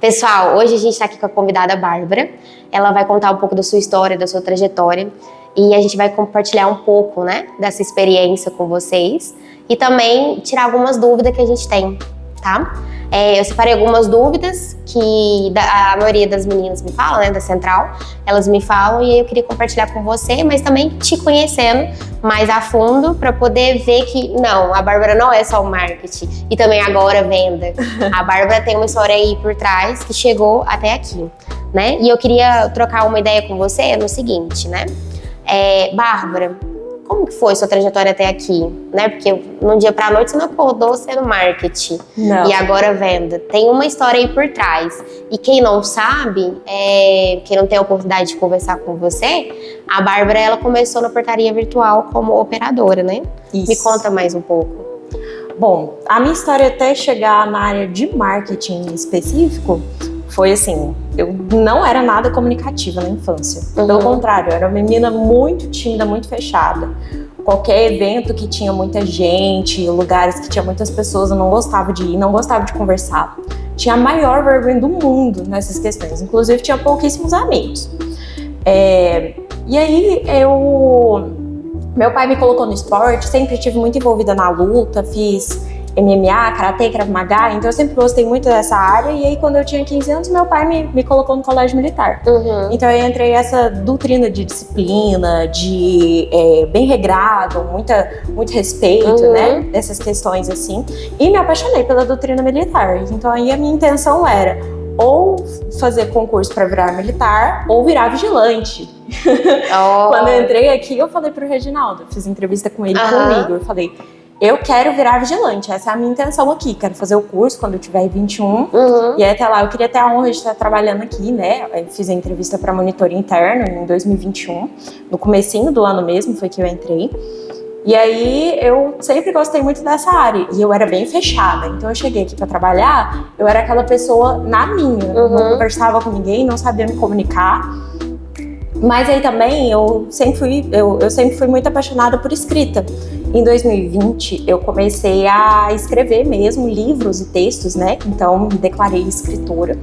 Pessoal, hoje a gente está aqui com a convidada Bárbara. Ela vai contar um pouco da sua história, da sua trajetória. E a gente vai compartilhar um pouco, né, dessa experiência com vocês. E também tirar algumas dúvidas que a gente tem, tá? Eu separei algumas dúvidas que a maioria das meninas me fala, né, da Central. Elas me falam e eu queria compartilhar com você, mas também te conhecendo mais a fundo para poder ver que, não, a Bárbara não é só o marketing e também agora venda. A Bárbara tem uma história aí por trás que chegou até aqui, né? E eu queria trocar uma ideia com você no seguinte, né? Bárbara, como que foi sua trajetória até aqui, né? Porque num dia pra noite você não acordou sendo marketing e agora venda. Tem uma história aí por trás. E quem não sabe, quem não tem a oportunidade de conversar com você, a Bárbara, ela começou na portaria virtual como operadora, né? Isso. Me conta mais um pouco. Bom, a minha história até chegar na área de marketing específico foi assim, eu não era nada comunicativa na infância. Pelo contrário, eu era uma menina muito tímida, muito fechada. Qualquer evento que tinha muita gente, lugares que tinha muitas pessoas, eu não gostava de ir, não gostava de conversar. Tinha a maior vergonha do mundo nessas questões. Inclusive, tinha pouquíssimos amigos. E aí, meu pai me colocou no esporte, sempre estive muito envolvida na luta, fiz MMA, Karatê, Krav Maga, então eu sempre gostei muito dessa área. E aí, quando eu tinha 15 anos, meu pai me colocou no colégio militar. Então eu entrei essa doutrina de disciplina, de bem regrado, muito respeito, né? Dessas questões assim. E me apaixonei pela doutrina militar. Então aí a minha intenção era ou fazer concurso para virar militar ou virar vigilante. Quando eu entrei aqui, eu falei pro Reginaldo, fiz entrevista com ele, com o Igor, eu falei: eu quero virar vigilante, essa é a minha intenção aqui. Quero fazer o curso quando eu tiver 21. E aí, até lá, eu queria ter a honra de estar trabalhando aqui, né? Eu fiz a entrevista para monitor interno em 2021. No comecinho do ano mesmo foi que eu entrei. E aí, eu sempre gostei muito dessa área. E eu era bem fechada. Então, eu cheguei aqui para trabalhar, eu era aquela pessoa na minha. Eu não conversava com ninguém, não sabia me comunicar. Mas aí também, eu sempre fui muito apaixonada por escrita. Em 2020, eu comecei a escrever mesmo livros e textos, né? Então, me declarei escritora.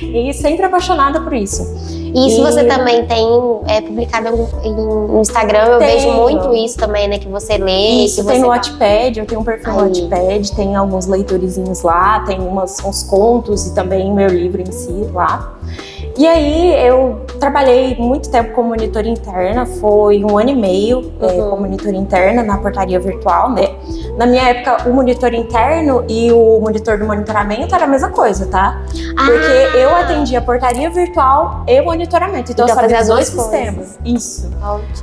E sempre apaixonada por isso. E isso você também tem publicado no Instagram, eu vejo muito isso também, né? Que você lê. Isso, tem no Wattpad, eu tenho um perfil no Wattpad, tem alguns leitorizinhos lá, tem uns contos e também meu livro em si lá. E aí, eu trabalhei muito tempo como monitora interna, foi 1 ano e meio como monitora interna na portaria virtual, né? Na minha época, o monitor interno e o monitor do monitoramento era a mesma coisa, tá? Porque eu atendia a portaria virtual e o monitoramento, então eu fazia os dois sistemas. Isso.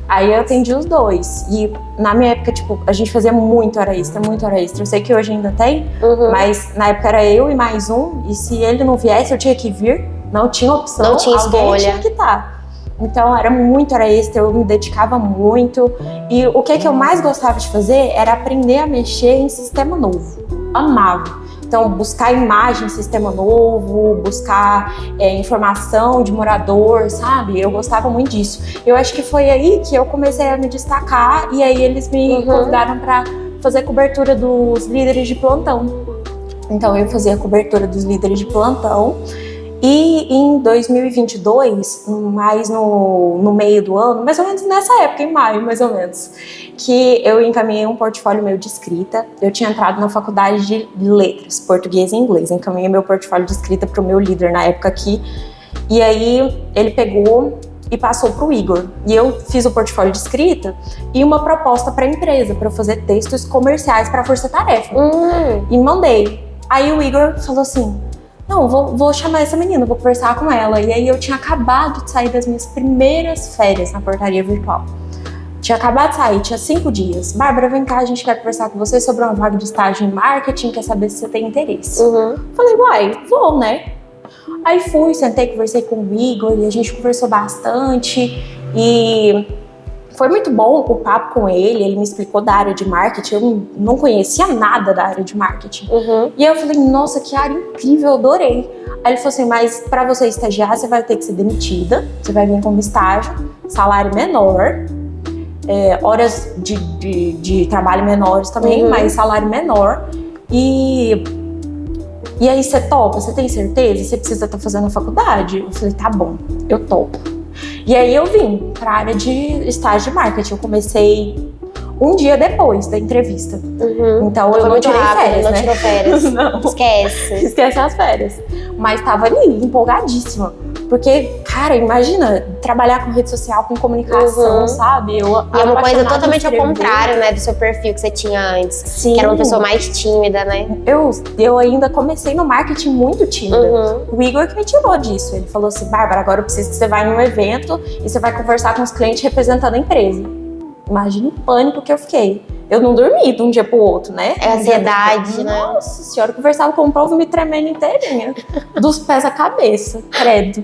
Aí eu atendi os dois. E na minha época, tipo, a gente fazia muito hora extra, muito hora extra. Eu sei que hoje ainda tem, mas na época era eu e mais um, e se ele não viesse, eu tinha que vir. Não tinha opção, não tinha escolha. Tinha que estar. Então era muito hora extra, eu me dedicava muito. E o que eu mais gostava de fazer era aprender a mexer em sistema novo. Amava. Então, buscar imagem em sistema novo, buscar informação de morador, sabe? Eu gostava muito disso. Eu acho que foi aí que eu comecei a me destacar e aí eles me convidaram para fazer cobertura dos líderes de plantão. Então, eu fazia a cobertura dos líderes de plantão. E em 2022, mais no meio do ano, mais ou menos nessa época, em maio, mais ou menos, que eu encaminhei um portfólio meu de escrita. Eu tinha entrado na faculdade de letras, português e inglês. Encaminhei meu portfólio de escrita para o meu líder na época aqui. E aí ele pegou e passou para o Igor. E eu fiz o portfólio de escrita e uma proposta para a empresa, para eu fazer textos comerciais para a Força Tarefa. E mandei. Aí o Igor falou assim: não, vou chamar essa menina, vou conversar com ela. E aí eu tinha acabado de sair das minhas primeiras férias na portaria virtual. Tinha acabado de sair, tinha 5 dias. Bárbara, vem cá, a gente quer conversar com você sobre uma vaga de estágio em marketing, quer saber se você tem interesse. Falei, uai, vou, né? Aí fui, sentei, conversei com o Igor e a gente conversou bastante. E foi muito bom o papo com ele me explicou da área de marketing, eu não conhecia nada da área de marketing. E aí eu falei, nossa, que área incrível, eu adorei. Aí ele falou assim, mas pra você estagiar, você vai ter que ser demitida, você vai vir como estágio, salário menor, horas de trabalho menores também, mas salário menor. E E aí você topa? Você tem certeza? Você precisa estar fazendo faculdade? Eu falei, tá bom, eu topo. E aí eu vim pra área de estágio de marketing. Eu comecei um dia depois da entrevista. Então eu não tirei férias, não né? tirou férias. Não. Esquece. Esquece as férias. Mas tava ali, empolgadíssima. Porque, cara, imagina trabalhar com rede social, com comunicação, sabe? E é uma coisa totalmente ao contrário, né, do seu perfil que você tinha antes. Sim. Que era uma pessoa mais tímida, né? Eu ainda comecei no marketing muito tímida. O Igor que me tirou disso. Ele falou assim, Bárbara, agora eu preciso que você vá em um evento e você vai conversar com os clientes representando a empresa. Imagina o pânico que eu fiquei. Eu não dormi de um dia pro outro, né? É ansiedade, né? Nossa senhora, eu conversava com o povo me tremendo inteirinha. Dos pés à cabeça, credo.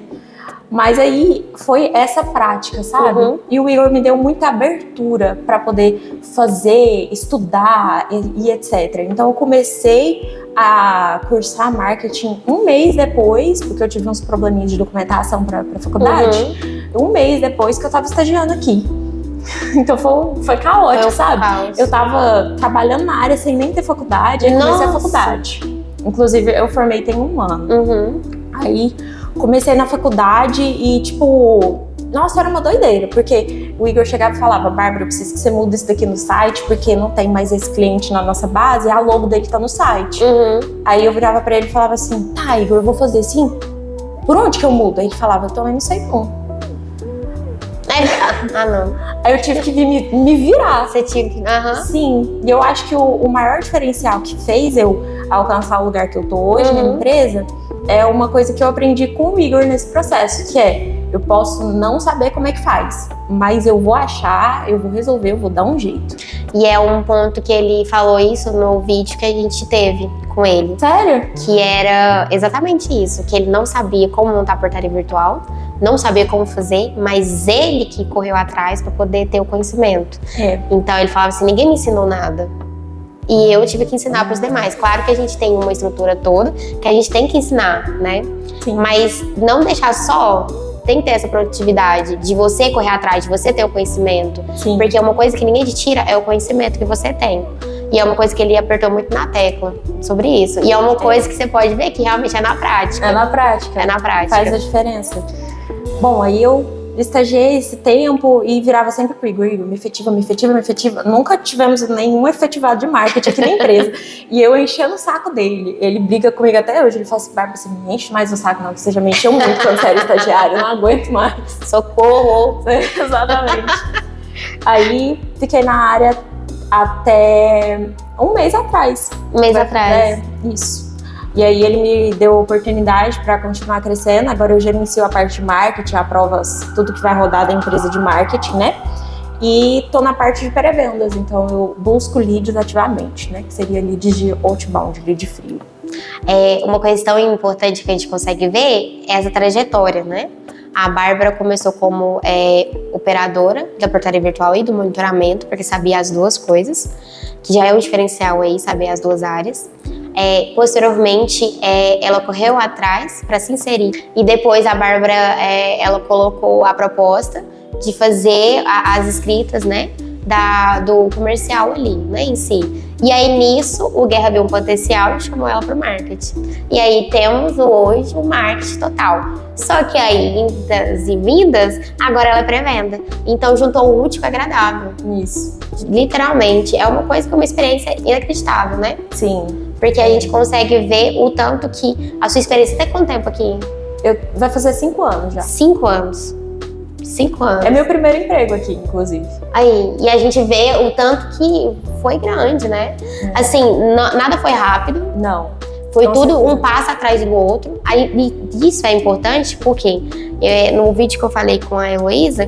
Mas aí foi essa prática, sabe? E o Igor me deu muita abertura para poder fazer, estudar e etc. Então eu comecei a cursar marketing um mês depois, porque eu tive uns probleminhas de documentação para faculdade. Um mês depois que eu tava estagiando aqui. Então foi caótico, sabe? Caos. Eu tava trabalhando na área sem nem ter faculdade, aí comecei a faculdade. Inclusive, eu formei tem 1 ano. Aí comecei na faculdade e, tipo, nossa, era uma doideira, porque o Igor chegava e falava, Bárbara, eu preciso que você mude isso daqui no site, porque não tem mais esse cliente na nossa base, e a logo dele tá no site. Aí eu virava pra ele e falava assim, tá, Igor, eu vou fazer assim? Por onde que eu mudo? Aí ele falava, eu também não sei como. Não. Aí eu tive que me virar. Você tinha que... Sim, e eu acho que o maior diferencial que fez eu alcançar o lugar que eu tô hoje na empresa é uma coisa que eu aprendi com o Igor nesse processo, que é, eu posso não saber como é que faz, mas eu vou achar, eu vou resolver, eu vou dar um jeito. E é um ponto que ele falou isso no vídeo que a gente teve com ele. Sério? Que era exatamente isso, que ele não sabia como montar portaria virtual, não sabia como fazer, mas ele que correu atrás para poder ter o conhecimento. Então ele falava assim, ninguém me ensinou nada. E eu tive que ensinar para os demais. Claro que a gente tem uma estrutura toda que a gente tem que ensinar, né? Sim. Mas não deixar só, tem que ter essa produtividade de você correr atrás, de você ter o conhecimento. Sim. Porque uma coisa que ninguém te tira é o conhecimento que você tem. E é uma coisa que ele apertou muito na tecla sobre isso. E é uma coisa que você pode ver que realmente é na prática. É na prática. É na prática. Faz a diferença. Bom, aí eu estagiei esse tempo e virava sempre pro Igor, me efetiva. Nunca tivemos nenhum efetivado de marketing aqui na empresa. E eu enchendo o saco dele. Ele briga comigo até hoje. Ele fala assim, Bárbara, você me enche mais o saco não, que você já me encheu muito quando você era estagiário. Eu não aguento mais. Socorro! Exatamente. Aí fiquei na área até 1 mês atrás. 1 mês atrás. Isso. E aí ele me deu a oportunidade para continuar crescendo. Agora eu gerencio a parte de marketing, aprovas tudo que vai rodar da empresa de marketing, né? E tô na parte de pré-vendas, então eu busco leads ativamente, né? Que seria leads de outbound, lead frio. Uma coisa tão importante que a gente consegue ver é essa trajetória, né? A Bárbara começou como operadora da portaria virtual e do monitoramento, porque sabia as duas coisas, que já é um diferencial aí, saber as duas áreas. Posteriormente, ela correu atrás para se inserir. E depois a Bárbara, ela colocou a proposta de fazer as escritas, né, do comercial ali, né, em si. E aí, nisso, o Guerra viu um potencial e chamou ela para o marketing. E aí, temos hoje o marketing total. Só que aí, indas e vindas, agora ela é pré-venda. Então, juntou o útil com o agradável. Isso. Literalmente. É uma coisa que é uma experiência inacreditável, né? Sim. Porque a gente consegue ver o tanto que a sua experiência... Tem quanto tempo aqui? Vai fazer 5 anos já. 5 anos. 5 anos. É meu primeiro emprego aqui, inclusive. Aí, e a gente vê o tanto que foi grande, né? Assim, nada foi rápido. Não. Foi tudo um passo atrás do outro. Aí, isso é importante porque no vídeo que eu falei com a Heloísa,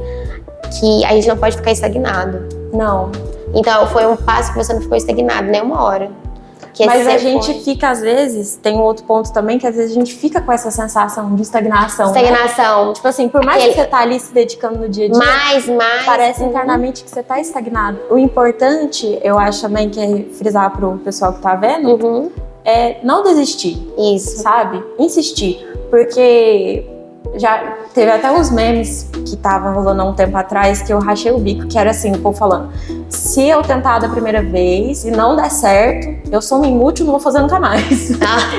que a gente não pode ficar estagnado. Não. Então, foi um passo que você não ficou estagnado nenhuma hora. Mas a gente fica, às vezes, tem um outro ponto também, que às vezes a gente fica com essa sensação de estagnação. Estagnação. Né? Tipo assim, por mais que você tá ali se dedicando no dia a dia, mais, parece internamente que você tá estagnado. O importante, eu acho também, que é frisar pro pessoal que tá vendo, é não desistir. Isso. Sabe? Insistir. Porque Já teve até uns memes que estavam rolando há um tempo atrás que eu rachei o bico, que era assim, o povo falando: se eu tentar da primeira vez e não der certo, eu sou um inútil, não vou fazer nunca mais.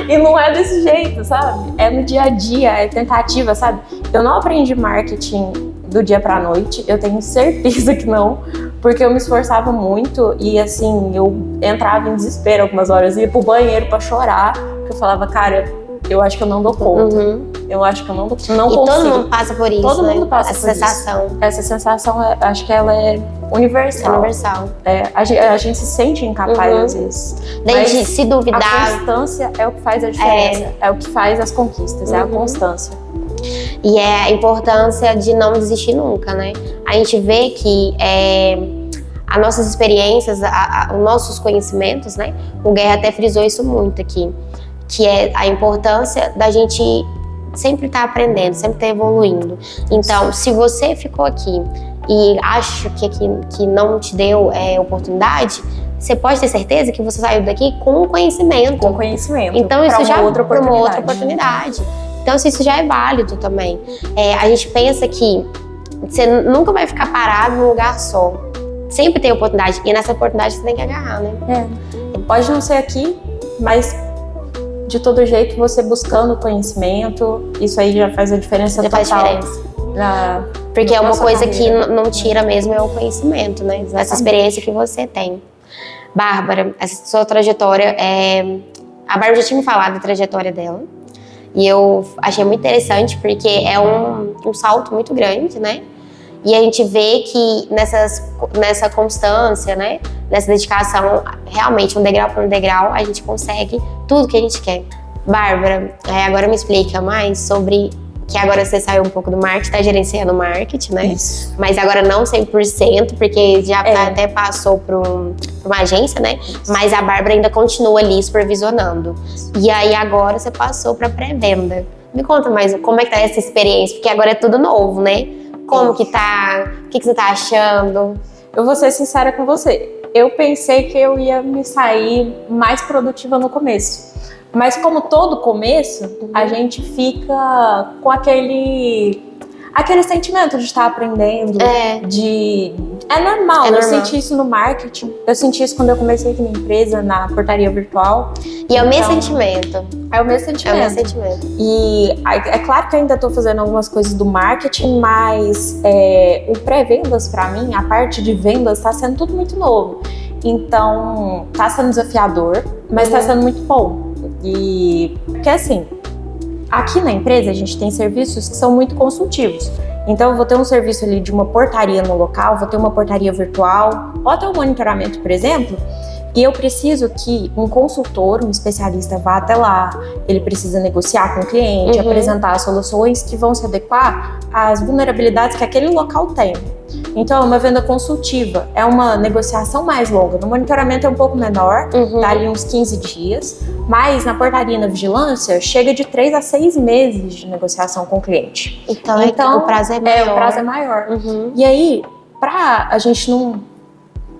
E não é desse jeito, sabe? É no dia a dia, é tentativa, sabe? Eu não aprendi marketing do dia pra noite, eu tenho certeza que não, porque eu me esforçava muito e assim, eu entrava em desespero algumas horas, ia pro banheiro pra chorar, porque eu falava, cara, eu acho que eu não dou conta. Eu acho que eu não consigo. Todo mundo passa por isso, Todo mundo passa essa por sensação. Isso. Essa sensação, acho que ela é universal. A gente se sente incapaz às vezes. Desde se duvidar. A constância é o que faz a diferença. É o que faz as conquistas, é a constância. E é a importância de não desistir nunca, né? A gente vê que as nossas experiências, os nossos conhecimentos, né? O Guerra até frisou isso muito aqui, que é a importância da gente sempre estar aprendendo, sempre estar evoluindo. Então, se você ficou aqui e acha que não te deu oportunidade, você pode ter certeza que você saiu daqui com conhecimento. Com conhecimento. Então, isso já é para uma outra oportunidade. Então, isso já é válido também. A gente pensa que você nunca vai ficar parado num lugar só. Sempre tem oportunidade. E nessa oportunidade você tem que agarrar, né? Pode não ser aqui, mas de todo jeito, você buscando conhecimento, isso aí já faz a diferença total. Faz diferença. Porque é uma coisa que não tira mesmo, é o conhecimento, né? Essa experiência que você tem. Bárbara, essa sua trajetória, a Bárbara já tinha me falado da trajetória dela. E eu achei muito interessante, porque é um salto muito grande, né? E a gente vê que nessa constância, né? Nessa dedicação, realmente, um degrau por um degrau, a gente consegue tudo que a gente quer. Bárbara, agora me explica mais sobre que agora você saiu um pouco do marketing, está gerenciando o marketing, né? Isso. Mas agora não 100%, porque já até passou para uma agência, né? Mas a Bárbara ainda continua ali supervisionando. E aí agora você passou para pré-venda. Me conta mais como é que tá essa experiência, porque agora é tudo novo, né? Como que tá? O que você tá achando? Eu vou ser sincera com você. Eu pensei que eu ia me sair mais produtiva no começo. Mas como todo começo, a gente fica com aquele sentimento de estar aprendendo, É normal, eu senti isso no marketing, eu senti isso quando eu comecei aqui na empresa, na portaria virtual. E é o mesmo sentimento. É o mesmo sentimento. E é claro que eu ainda estou fazendo algumas coisas do marketing, mas o pré-vendas para mim, a parte de vendas está sendo tudo muito novo. Então, tá sendo desafiador, mas tá sendo muito bom. E porque assim, aqui na empresa a gente tem serviços que são muito consultivos. Então eu vou ter um serviço ali de uma portaria no local, vou ter uma portaria virtual, ou até um monitoramento, por exemplo, e eu preciso que um consultor, um especialista vá até lá, ele precisa negociar com o cliente, apresentar as soluções que vão se adequar às vulnerabilidades que aquele local tem. Então, é uma venda consultiva, é uma negociação mais longa. No monitoramento é um pouco menor, dá ali uns 15 dias, mas na portaria e na vigilância chega de 3 a 6 meses de negociação com o cliente. Então o prazo é maior. O prazo é maior. E aí, pra a gente não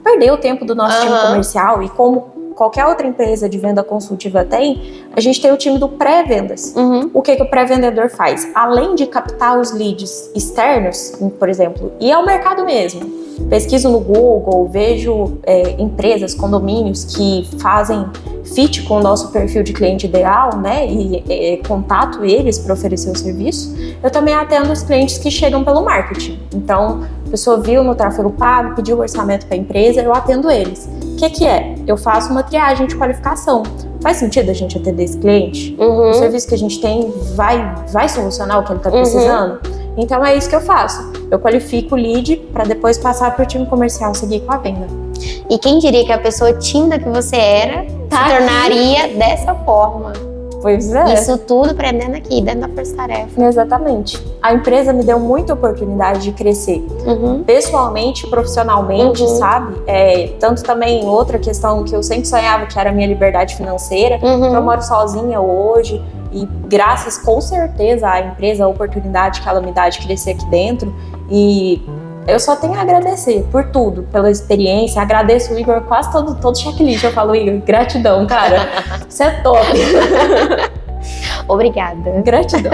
perder o tempo do nosso time comercial, e como qualquer outra empresa de venda consultiva tem, a gente tem o time do pré-vendas. O que o pré-vendedor faz? Além de captar os leads externos, por exemplo, ir ao mercado mesmo, pesquiso no Google, vejo empresas, condomínios que fazem fit com o nosso perfil de cliente ideal, né, e contato eles para oferecer o serviço, eu também atendo os clientes que chegam pelo marketing. Então, a pessoa viu no tráfego pago, pediu o orçamento para a empresa, eu atendo eles. O que é? Eu faço uma triagem de qualificação. Faz sentido a gente atender esse cliente? O serviço que a gente tem vai solucionar o que ele está precisando? Então é isso que eu faço. Eu qualifico o lead para depois passar para o time comercial seguir com a venda. E quem diria que a pessoa tímida que você era se tornaria dessa forma? Pois é. Isso tudo aprendendo aqui, dentro da Força Tarefa. Exatamente. A empresa me deu muita oportunidade de crescer. Pessoalmente, profissionalmente, sabe? Tanto também outra questão que eu sempre sonhava, que era a minha liberdade financeira. Eu moro sozinha hoje. E graças, com certeza, à empresa, a oportunidade que ela me dá de crescer aqui dentro. E eu só tenho a agradecer por tudo, pela experiência. Agradeço o Igor quase todo checklist. Eu falo, Igor, gratidão, cara. Você é top. Obrigada. Gratidão.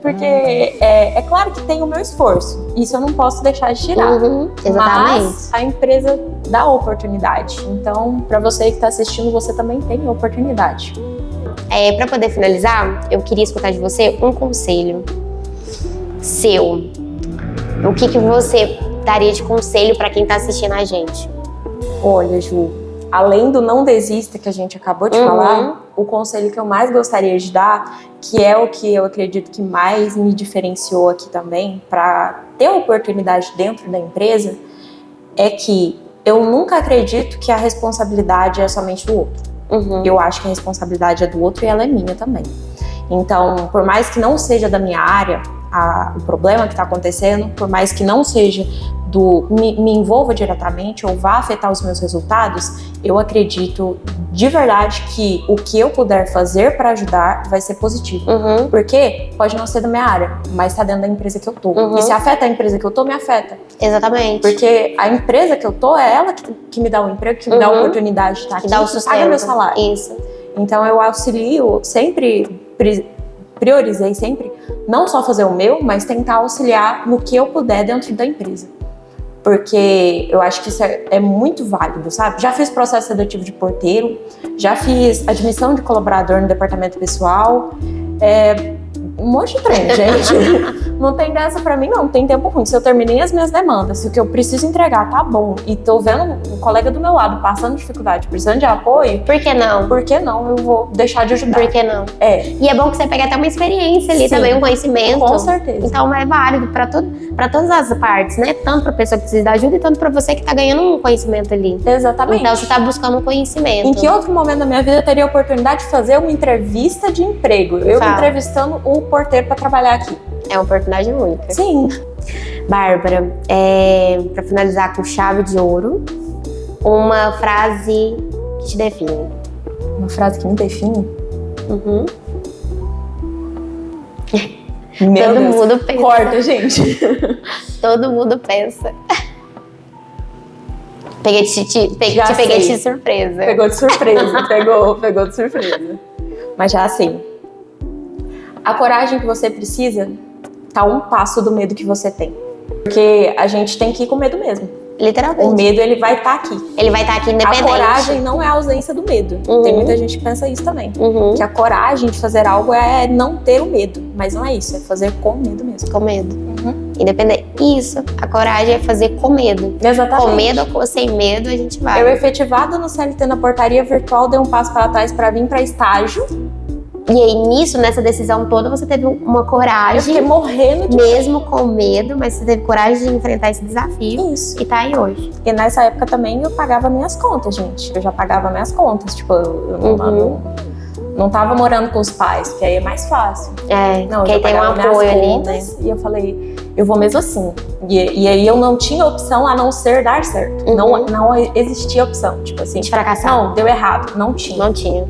Porque é claro que tem o meu esforço. Isso eu não posso deixar de tirar. Exatamente. Mas a empresa dá oportunidade. Então, para você que está assistindo, você também tem oportunidade. Para poder finalizar, eu queria escutar de você um conselho seu. O que você daria de conselho para quem está assistindo a gente? Olha, Ju, além do não desista que a gente acabou de falar, o conselho que eu mais gostaria de dar, que é o que eu acredito que mais me diferenciou aqui também, para ter oportunidade dentro da empresa, é que eu nunca acredito que a responsabilidade é somente do outro. Eu acho que a responsabilidade é do outro e ela é minha também. Então, por mais que não seja da minha área, o problema que está acontecendo, por mais que não seja me envolva diretamente ou vá afetar os meus resultados, eu acredito de verdade que o que eu puder fazer para ajudar vai ser positivo. Porque pode não ser da minha área, mas está dentro da empresa que eu tô. E se afeta a empresa que eu tô, me afeta. Exatamente. Porque a empresa que eu tô é ela que me dá o emprego, que me dá a oportunidade de estar aqui, dá o que paga meu salário. Isso. Então eu auxilio, sempre priorizei sempre, não só fazer o meu, mas tentar auxiliar no que eu puder dentro da empresa. Porque eu acho que isso é muito válido, sabe? Já fiz processo seletivo de porteiro, já fiz admissão de colaborador no departamento pessoal, um monte de trem, gente. Não tem dessa pra mim, não tem tempo ruim. Se eu terminei as minhas demandas, se o que eu preciso entregar tá bom e tô vendo um colega do meu lado passando dificuldade, precisando de apoio, por que não? Por que não? Eu vou deixar de ajudar. Por que não? E é bom que você pegue até uma experiência ali também, um conhecimento. Com certeza. Então é válido pra todas as partes, né? Tanto pra pessoa que precisa de ajuda e tanto pra você que tá ganhando um conhecimento ali. Exatamente. Então você tá buscando um conhecimento. Em que outro momento da minha vida eu teria a oportunidade de fazer uma entrevista de emprego? Eu entrevistando o porteiro pra trabalhar aqui. É uma oportunidade única. Sim. Bárbara, pra finalizar com chave de ouro, uma frase que te define. Uma frase que me define? Todo mundo pensa. Corta, gente. Todo mundo pensa. Peguei de surpresa. Pegou de surpresa. pegou de surpresa. Mas já assim. A coragem que você precisa tá um passo do medo que você tem. Porque a gente tem que ir com medo mesmo. Literalmente. O medo, ele vai estar aqui. Ele vai estar aqui independente. A coragem não é a ausência do medo. Tem muita gente que pensa isso também. Que a coragem de fazer algo é não ter o medo. Mas não é isso, é fazer com medo mesmo. Com medo. Independente. Isso, a coragem é fazer com medo. Exatamente. Com medo ou sem medo, a gente vai. Eu, efetivada no CLT na portaria virtual, dei um passo para trás para vir para estágio. E aí, nessa decisão toda, você teve uma coragem. Eu fiquei morrendo de mesmo com medo, mas você teve coragem de enfrentar esse desafio. Isso. E tá aí hoje. E nessa época também eu pagava minhas contas, gente. Eu já pagava minhas contas. Tipo, eu não tava morando com os pais, que aí é mais fácil. Não, que aí tem um apoio ali, né? E eu falei, eu vou mesmo assim. E aí eu não tinha opção a não ser dar certo. Não existia opção. Tipo assim, de fracassar. Não, deu errado. Não tinha. Não tinha.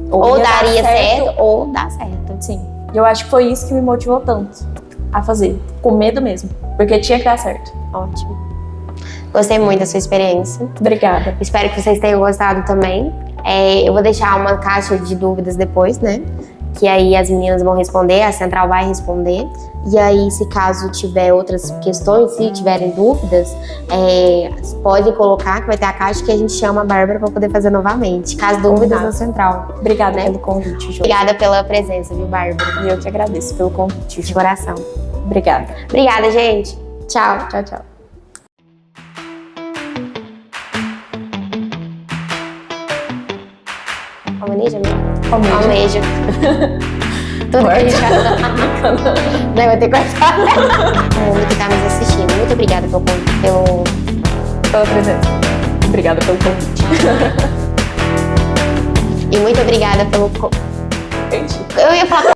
Ou daria certo, ou dá certo. Sim. Eu acho que foi isso que me motivou tanto a fazer. Com medo mesmo. Porque tinha que dar certo. Ótimo. Gostei muito da sua experiência. Obrigada. Espero que vocês tenham gostado também. Eu vou deixar uma caixa de dúvidas depois, né? Que aí as meninas vão responder, a central vai responder. E aí, se caso tiver outras questões, se tiverem dúvidas, podem colocar, que vai ter a caixa que a gente chama a Bárbara para poder fazer novamente. Caso dúvidas na central. Obrigada pelo convite, Ju. Obrigada pela presença, viu, Bárbara? E eu que agradeço pelo convite, de coração. Obrigada. Obrigada, gente. Tchau. Tchau, tchau. Almeja, né? Almeja. Tudo que a gente vai vai ter que cortar. O mundo que tá nos assistindo. Muito obrigada pela presença. Obrigada pelo convite. E muito obrigada pelo... Entendi. Eu ia falar